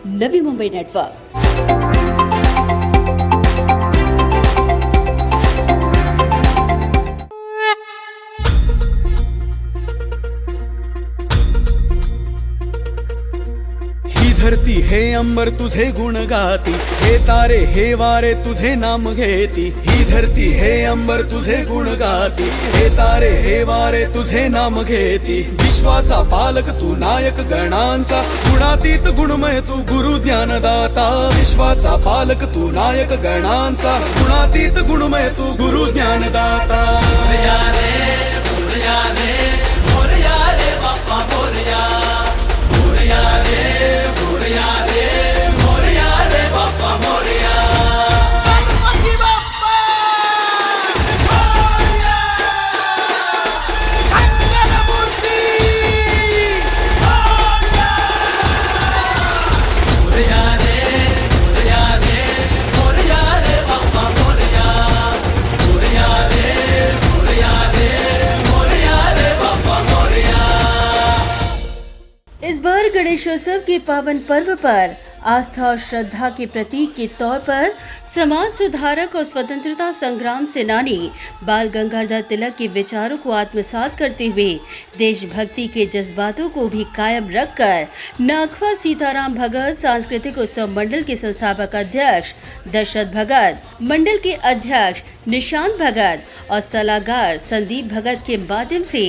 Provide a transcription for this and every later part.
Navi Mumbai network. धरती हे अंबर तुझे गुण गाती, हे तारे हे वारे तुझे नाम घेती। ही धरती हे अंबर तुझे गुण गाती, हे तारे हे वारे तुझे नाम घेती। विश्वाचा पालक तू नायक गणांचा, गुणातीत गुणमय तू गुरु ज्ञानदाता। विश्वाचा पालक तू नायक गणांचा, गुणातीत गुणमय तू गुरु ज्ञानदाता। इस बार गणेशोत्सव के पावन पर्व पर आस्था और श्रद्धा के प्रतीक के तौर पर समाज सुधारक और स्वतंत्रता संग्राम सेनानी बाल गंगाधर तिलक के विचारों को आत्मसात करते हुए देशभक्ति के जज्बातों को भी कायम रखकर नाखवा सीताराम भगत सांस्कृतिक उत्सव मंडल के संस्थापक अध्यक्ष दशरथ भगत, मंडल के अध्यक्ष निशांत भगत और सलाहकार संदीप भगत के माध्यम से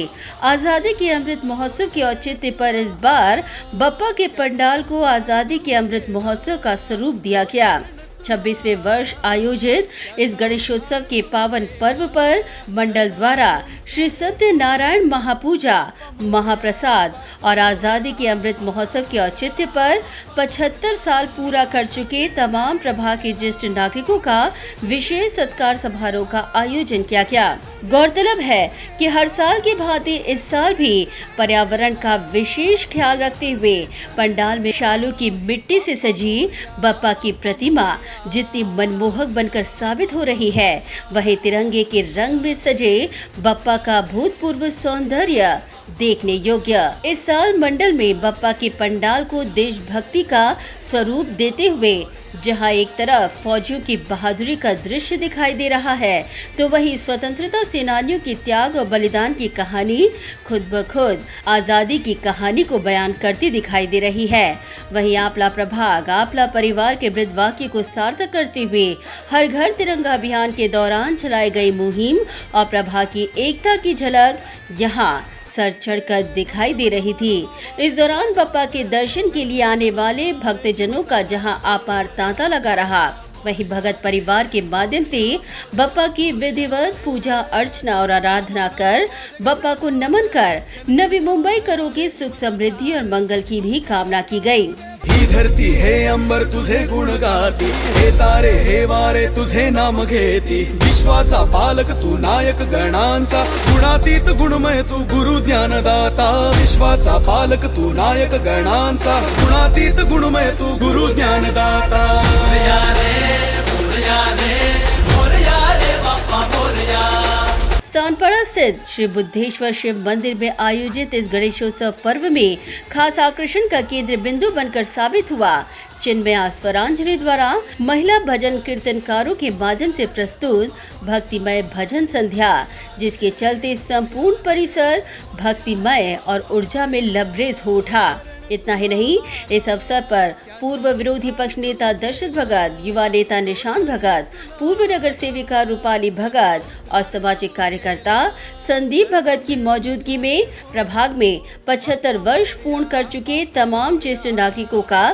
आजादी के अमृत महोत्सव के औचित्य पर इस बार बप्पा के पंडाल को आजादी के अमृत महोत्सव का स्वरूप दिया गया। 26वें वर्ष आयोजित इस गणेशोत्सव के पावन पर्व पर मंडल द्वारा श्री सत्यनारायण महापूजा, महाप्रसाद और आजादी के अमृत महोत्सव के औचित्य पर 75 साल पूरा कर चुके तमाम प्रभाग के ज्येष्ठ नागरिकों का विशेष सत्कार समारोह का आयोजन किया गया। गौरतलब है कि हर साल की भांति इस साल भी पर्यावरण का विशेष ख्याल रखते हुए पंडाल में शालू की मिट्टी से सजी बप्पा की प्रतिमा जितनी मनमोहक बनकर साबित हो रही है, वही तिरंगे के रंग में सजे बप्पा का भूतपूर्व सौंदर्य देखने योग्य। इस साल मंडल में बप्पा के पंडाल को देशभक्ति का स्वरूप देते हुए जहां एक तरफ फौजियों की बहादुरी का दृश्य दिखाई दे रहा है, तो वहीं स्वतंत्रता सेनानियों के त्याग और बलिदान की कहानी खुद ब खुद आजादी की कहानी को बयान करती दिखाई दे रही है। वहीं आपला प्रभाग, आपला परिवार के वृद्ध वाक्य को सार्थक करते हुए हर घर तिरंगा अभियान के दौरान चलाई गई मुहिम और प्रभाग की एकता की झलक यहाँ सर चढ़कर दिखाई दे रही थी। इस दौरान बप्पा के दर्शन के लिए आने वाले भक्तजनों का जहां अपार तांता लगा रहा, वहीं भगत परिवार के माध्यम से बप्पा की विधिवत पूजा अर्चना और आराधना कर बप्पा को नमन कर नवी मुंबई करो के सुख समृद्धि और मंगल की भी कामना की गई। ही धरती हे अंबर तुझे गुण गाती, हे तारे हे वारे तुझे नाम घेती। विश्वाचा पालक तू नायक गणांचा, गुणातीत गुणमय तू गुरु ज्ञानदाता। विश्वाचा पालक तू नायक गणांचा, गुणातीत गुणमय तू गुरु ज्ञानदाता। सानपाड़ा स्थित श्री बुद्धेश्वर शिव मंदिर में आयोजित इस गणेशोत्सव पर्व में खास आकर्षण का केंद्र बिंदु बनकर साबित हुआ चिन्मया स्वरांजलि द्वारा महिला भजन कीर्तनकारों के माध्यम से प्रस्तुत भक्तिमय भजन संध्या, जिसके चलते संपूर्ण परिसर भक्तिमय और ऊर्जा में लबरेज हो उठा। इतना ही नहीं, इस अवसर पर पूर्व विरोधी पक्ष नेता दशरथ भगत, युवा नेता निशांत भगत, पूर्व नगर सेविका रूपाली भगत और सामाजिक कार्यकर्ता संदीप भगत की मौजूदगी में प्रभाग में 75 वर्ष पूर्ण कर चुके तमाम ज्येष्ठ नागरिकों का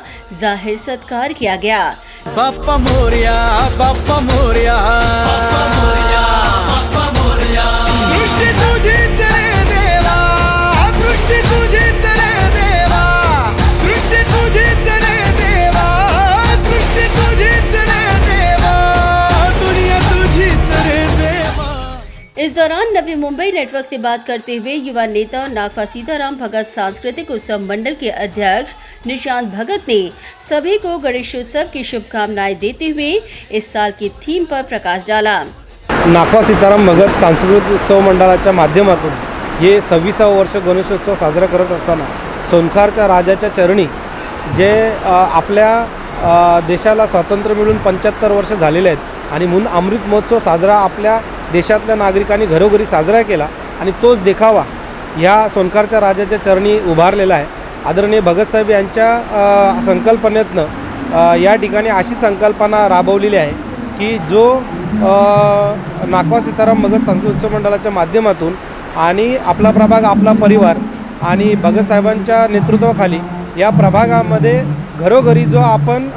जाहिर सत्कार किया गया। बप्पा मोरया, बप्पा मोरया, बप्पा मोरया, बप्पा मोरया। सृष्टि तुझीच रे देवा, दृष्टी तुझीच रे देवा, सृष्टि तुझीच रे देवा, दृष्टी तुझीच रे देवा, दुनिया तुझीच रे देवा। इस दौरान नवी मुंबई नेटवर्क से बात करते हुए युवा नेता और नाखवा सीताराम भगत सांस्कृतिक उत्सव मंडल के अध्यक्ष निशांत भगत ने सभी को गणेशोत्सव की शुभकामनाएं देते हुए इस साल की थीम पर प्रकाश डाला। नाखवा सीताराम भगत सांस्कृतिक उत्सव मंडळाच्या माध्यमातून हे 26वे वर्ष गणेशोत्सव साजरा करत असताना सोनखारच्या राजाच्या चरणी जे आपल्या देशाला स्वातंत्र्य मिळून 75 वर्ष झालेले आहेत आणि म्हणून अमृत महोत्सव साजरा आपल्या देशातल्या नागरिकांनी घरोघरी साजरा केला आणि तोच देखावा ह्या सोनकारच्या राजाच्या चरणी उभारलेला आहे. आदरणीय भगतसाहेब यांच्या संकल्पनेतनं या ठिकाणी अशी संकल्पना राबवलेली आहे की जो नागवा सीताराम भगत सांस्कृतिक उत्सव मंडळाच्या माध्यमातून आणि आपला प्रभाग आपला परिवार आणि भगतसाहेबांच्या नेतृत्वाखाली या प्रभागामध्ये घरोघरी जो आपण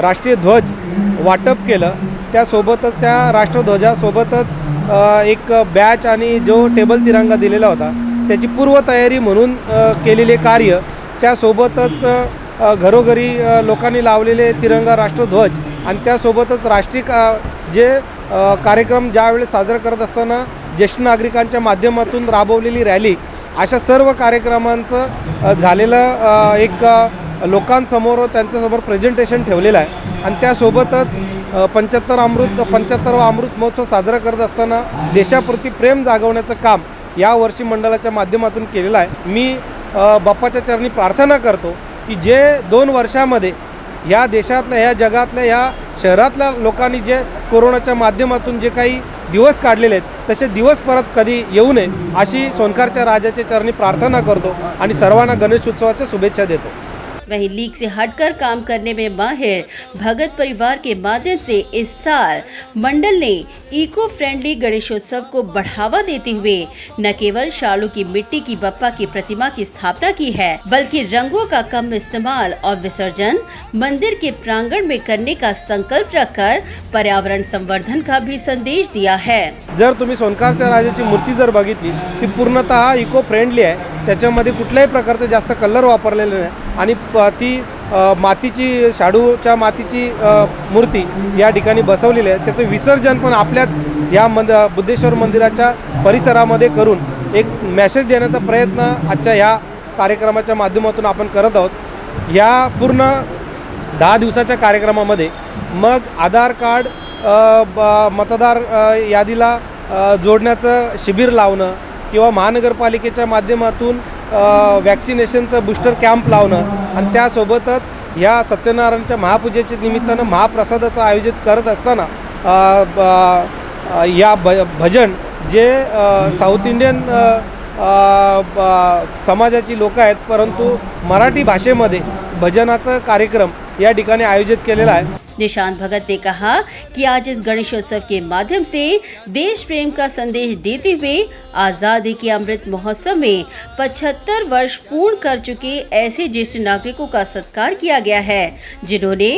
राष्ट्रीय ध्वज वाटप केलं, त्यासोबतच त्या राष्ट्रध्वजासोबतच एक बॅच आणि जो टेबल तिरंगा दिलेला होता त्याची पूर्वतयारी म्हणून केलेले कार्य, त्यासोबतच घरोघरी लोकांनी लावलेले तिरंगा राष्ट्रध्वज आणि त्यासोबतच राष्ट्रीय जे कार्यक्रम ज्यावेळेस साजरा करत असताना ज्येष्ठ नागरिकांच्या माध्यमातून राबवलेली रॅली, अशा सर्व कार्यक्रमांचं झालेलं एक लोकांसमोर त्यांच्यासमोर प्रेझेंटेशन ठेवलेलं आहे. आणि त्यासोबतच 75वा अमृत महोत्सव साजरा करत असताना देशाप्रती प्रेम जागवण्याचं काम यावर्षी मंडळाच्या माध्यमातून केलेलं आहे. मी बाप्पाच्या चरणी प्रार्थना करतो की जे 2 वर्षामध्ये ह्या देशातल्या, ह्या जगातल्या, ह्या शहरातल्या लोकांनी जे कोरोनाच्या माध्यमातून जे काही दिवस काढलेले आहेत तसे दिवस परत कधी येऊ नये अशी सोनकारच्या राजाच्या चरणी प्रार्थना करतो आणि सर्वांना गणेश उत्सवाच्या शुभेच्छा देतो. वहीं लीग से हटकर काम करने में माहिर भगत परिवार के माध्यम से इस साल मंडल ने इको फ्रेंडली गणेशोत्सव को बढ़ावा देते हुए न केवल शालू की मिट्टी की बप्पा की प्रतिमा की स्थापना की है, बल्कि रंगों का कम इस्तेमाल और विसर्जन मंदिर के प्रांगण में करने का संकल्प रखकर पर्यावरण संवर्धन का भी संदेश दिया है. जर तुम्ही सोनकारच्या राजाची मूर्ती जर बघितली ती पूर्णतः इको फ्रेंडली आहे. त्याच्यामध्ये कुठल्याही प्रकारचे जास्त कलर वापरलेले नाही आणि ती मातीची, शाडूच्या मातीची मूर्ती या ठिकाणी बसवलेली आहे. त्याचं विसर्जन पण आपल्याच या बुद्धेश्वर मंदिराच्या परिसरामध्ये करून एक मेसेज देण्याचा प्रयत्न आजच्या ह्या कार्यक्रमाच्या माध्यमातून आपण करत आहोत. या पूर्ण 10 दिवसाच्या कार्यक्रमामध्ये मग आधार कार्ड, मतदार यादीला जोडण्याचं शिबिर लावणं किंवा महानगरपालिकेच्या माध्यमातून वॅक्सिनेशनचं बूस्टर कॅम्प लावणं आणि त्यासोबतच ह्या सत्यनारायणच्या महापूजेच्या निमित्तानं महाप्रसादाचं आयोजित करत असताना या भजन जे साऊथ इंडियन समाजाची लोक आहेत परंतु मराठी भाषेमध्ये भजनाचा कार्यक्रम या ठिकाणी आयोजित केलेला आहे. निशांत भगत ने कहा कि आज इस गणेशोत्सव के माध्यम से देश प्रेम का संदेश देते हुए आज़ादी के अमृत महोत्सव में 75 वर्ष पूर्ण कर चुके ऐसे ज्येष्ठ नागरिकों का सत्कार किया गया है जिन्होंने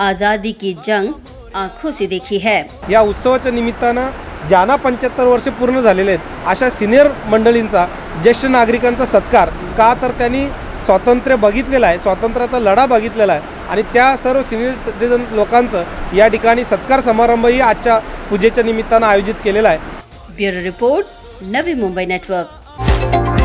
आज़ादी की जंग आंखों से देखी है. या उत्सवाच्या निमित्तानं ज्यांना 75 वर्ष पूर्ण झालेले आहेत अशा सिनियर मंडळींचा, ज्येष्ठ नागरिकांचा सत्कार, का तर त्यांनी स्वातंत्र्य बघितलेलं आहे, स्वातंत्र्याचा लढा बघितलेला आहे आणि त्या सर्व सिनियर सिटीजन लोकांचं या ठिकाणी सत्कार समारंभही आजच्या पूजेच्या निमित्तानं आयोजित केलेला आहे. Bureau report, Navi Mumbai network.